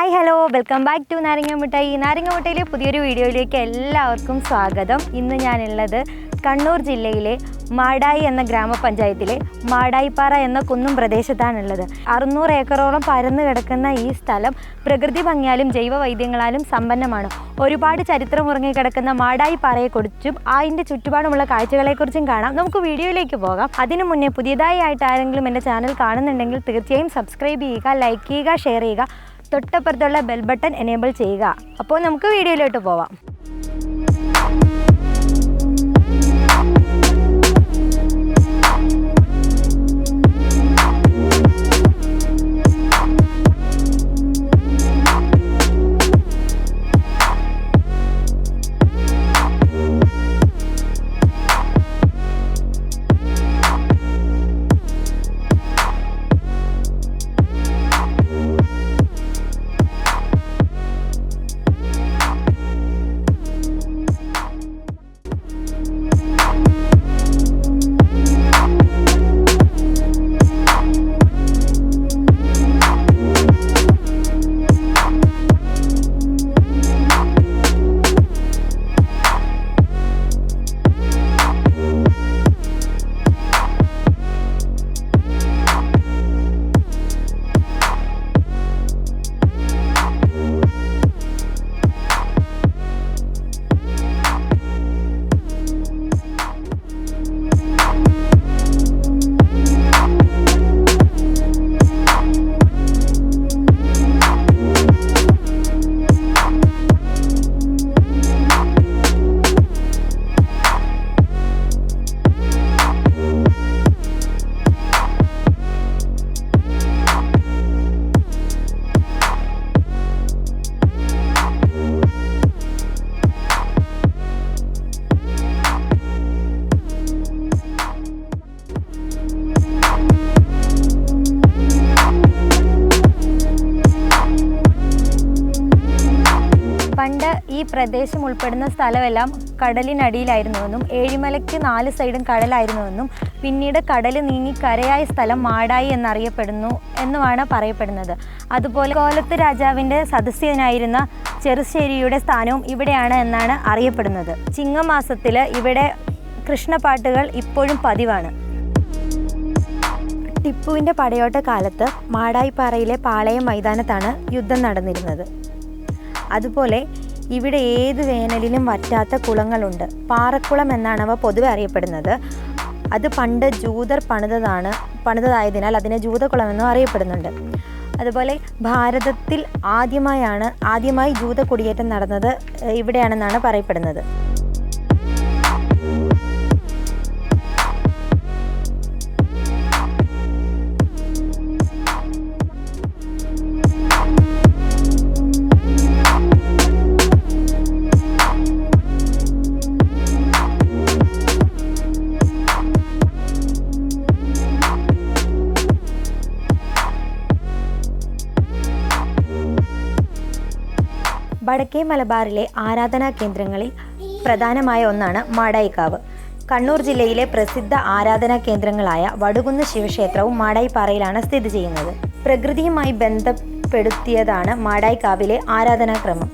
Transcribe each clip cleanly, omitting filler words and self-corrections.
Hi hello welcome back to Naranga Mittayi. നാരങ്ങ മിഠായിലെ പുതിയൊരു വീഡിയോയിലേക്ക് എല്ലാവർക്കും സ്വാഗതം. ഇന്ന് ഞാനുള്ളത് കണ്ണൂർ ജില്ലയിലെ മാടായി എന്ന ഗ്രാമപഞ്ചായത്തിലെ മാടായിപ്പാറ എന്ന കുന്നും പ്രദേശത്താണുള്ളത്. 600 ഏക്കറോളം പരന്നു കിടക്കുന്ന ഈ സ്ഥലം പ്രകൃതി ഭംഗിയാലും ജൈവവൈദ്യങ്ങളാലും സമ്പന്നമാണ്. ഒരുപാട് ചരിത്രം ഉറങ്ങിക്കിടക്കുന്ന മാടായിപ്പാറയെക്കുറിച്ചും അതിൻ്റെ ചുറ്റുപാടുമുള്ള കാഴ്ചകളെക്കുറിച്ചും കാണാം. നമുക്ക് വീഡിയോയിലേക്ക് പോകാം. അതിനു മുന്നേ പുതിയതായി ആരെങ്കിലും എൻ്റെ ചാനൽ കാണുന്നുണ്ടെങ്കിൽ തീർച്ചയായും സബ്സ്ക്രൈബ് ചെയ്യുക, ലൈക്ക് ചെയ്യുക, ഷെയർ ചെയ്യുക, തൊട്ടപ്പുറത്തുള്ള ബെൽ ബട്ടൺ എനേബിൾ ചെയ്യുക. അപ്പോൾ നമുക്ക് വീഡിയോയിലോട്ട് പോവാം. പണ്ട് ഈ പ്രദേശം ഉൾപ്പെടുന്ന സ്ഥലമെല്ലാം കടലിനടിയിലായിരുന്നുവെന്നും ഏഴിമലയ്ക്ക് 4 സൈഡും കടലായിരുന്നുവെന്നും പിന്നീട് കടൽ നീങ്ങി കരയായ സ്ഥലം മാടായി എന്നറിയപ്പെടുന്നു എന്നുമാണ് പറയപ്പെടുന്നത്. അതുപോലെ കോലത്ത് രാജാവിൻ്റെ സദസ്യനായിരുന്ന ചെറുശ്ശേരിയുടെ സ്ഥാനവും ഇവിടെയാണ് എന്നാണ് അറിയപ്പെടുന്നത്. ചിങ്ങമാസത്തിൽ ഇവിടെ കൃഷ്ണപ്പാട്ടുകൾ ഇപ്പോഴും പതിവാണ്. ടിപ്പുവിൻ്റെ പടയോട്ട കാലത്ത് മാടായിപ്പാറയിലെ പാളയം മൈതാനത്താണ് യുദ്ധം നടന്നിരുന്നത്. അതുപോലെ ഇവിടെ ഏത് വേനലിലും വറ്റാത്ത കുളങ്ങളുണ്ട്. പാറക്കുളം എന്നാണ് അവ പൊതുവെ അറിയപ്പെടുന്നത്. അത് പണ്ട് ജൂതർ പണിതതായതിനാൽ അതിനെ ജൂതക്കുളമെന്നും അറിയപ്പെടുന്നുണ്ട്. അതുപോലെ ഭാരതത്തിൽ ആദ്യമായി ജൂത കുടിയേറ്റം നടന്നത് ഇവിടെയാണെന്നാണ് പറയപ്പെടുന്നത്. വടക്കേ മലബാറിലെ ആരാധനാ കേന്ദ്രങ്ങളിൽ പ്രധാനമായ ഒന്നാണ് മാടായിക്കാവ്. കണ്ണൂർ ജില്ലയിലെ പ്രസിദ്ധ ആരാധനാ കേന്ദ്രങ്ങളായ വടുകുന്ന് ശിവക്ഷേത്രവും മാടായിപ്പാറയിലാണ് സ്ഥിതി ചെയ്യുന്നത്. പ്രകൃതിയുമായി ബന്ധപ്പെടുത്തിയതാണ് മാടായിക്കാവിലെ ആരാധനാക്രമം.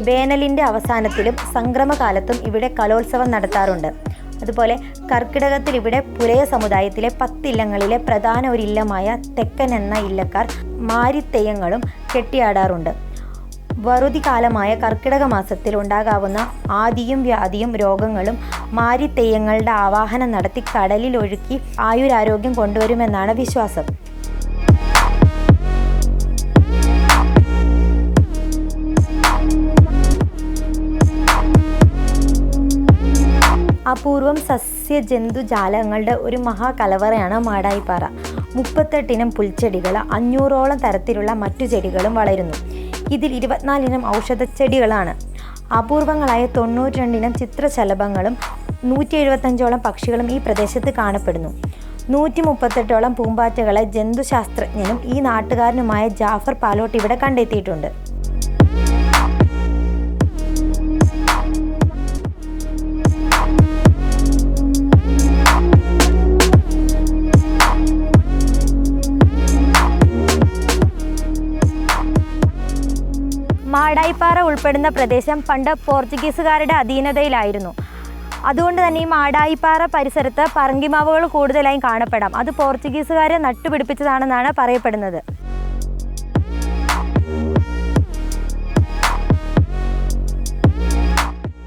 വേനലിൻ്റെ അവസാനത്തിലും സംക്രമകാലത്തും ഇവിടെ കലോത്സവം നടത്താറുണ്ട്. അതുപോലെ കർക്കിടകത്തിൽ ഇവിടെ പുലയ സമുദായത്തിലെ 10 ഇല്ലങ്ങളിലെ പ്രധാന ഒരു ഇല്ലമായ തെക്കൻ എന്ന ഇല്ലക്കാർ മാരിത്തെയ്യങ്ങളും കെട്ടിയാടാറുണ്ട്. വറുതി കാലമായ കർക്കിടക മാസത്തിൽ ഉണ്ടാകാവുന്ന ആദിയും വ്യാധിയും രോഗങ്ങളും മാരിത്തെയ്യങ്ങളുടെ ആവാഹനം നടത്തി കടലിൽ ഒഴുക്കി ആയുരാരോഗ്യം കൊണ്ടുവരുമെന്നാണ് വിശ്വാസം. അപൂർവം സസ്യജന്തുജാലങ്ങളുടെ ഒരു മഹാകലവറയാണ് മാടായിപ്പാറ. 38 ഇനം പുൽച്ചെടികൾ, 500ഓളം തരത്തിലുള്ള മറ്റു ചെടികളും വളരുന്നു. ഇതിൽ 24 ഇനം ഔഷധച്ചെടികളാണ്. അപൂർവങ്ങളായ 92 ഇനം ചിത്രശലഭങ്ങളും 175ഓളം പക്ഷികളും ഈ പ്രദേശത്ത് കാണപ്പെടുന്നു. 138ഓളം പൂമ്പാറ്റകളെ ജന്തുശാസ്ത്രജ്ഞനും ഈ നാട്ടുകാരനുമായ ജാഫർ പാലോട്ട് ഇവിടെ കണ്ടെത്തിയിട്ടുണ്ട്. മാടായിപ്പാറ ഉൾപ്പെടുന്ന പ്രദേശം പണ്ട് പോർച്ചുഗീസുകാരുടെ അധീനതയിലായിരുന്നു. അതുകൊണ്ട് തന്നെ ഈ മാടായിപ്പാറ പരിസരത്ത് പറങ്കിമാവുകൾ കൂടുതലായും കാണപ്പെടാം. അത് പോർച്ചുഗീസുകാരെ നട്ടുപിടിപ്പിച്ചതാണെന്നാണ് പറയപ്പെടുന്നത്.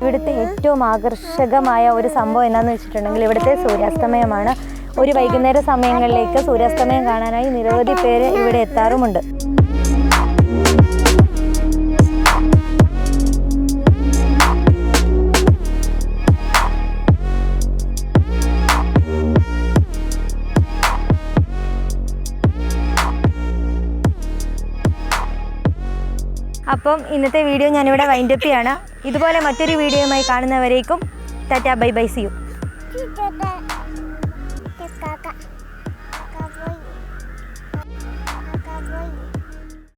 ഇവിടുത്തെ ഏറ്റവും ആകർഷകമായ ഒരു സംഭവം എന്താണെന്ന് വെച്ചിട്ടുണ്ടെങ്കിൽ ഇവിടുത്തെ സൂര്യാസ്തമയമാണ്. ഒരു വൈകുന്നേര സമയങ്ങളിലേക്ക് സൂര്യാസ്തമയം കാണാനായി നിരവധി പേര് ഇവിടെ എത്താറുമുണ്ട്. അപ്പം ഇന്നത്തെ വീഡിയോ ഞാനിവിടെ വൈൻഡപ്പ് ചെയ്യാണ്. ഇതുപോലെ മറ്റൊരു വീഡിയോയുമായി കാണുന്നവരേക്കും tata bye bye, see U.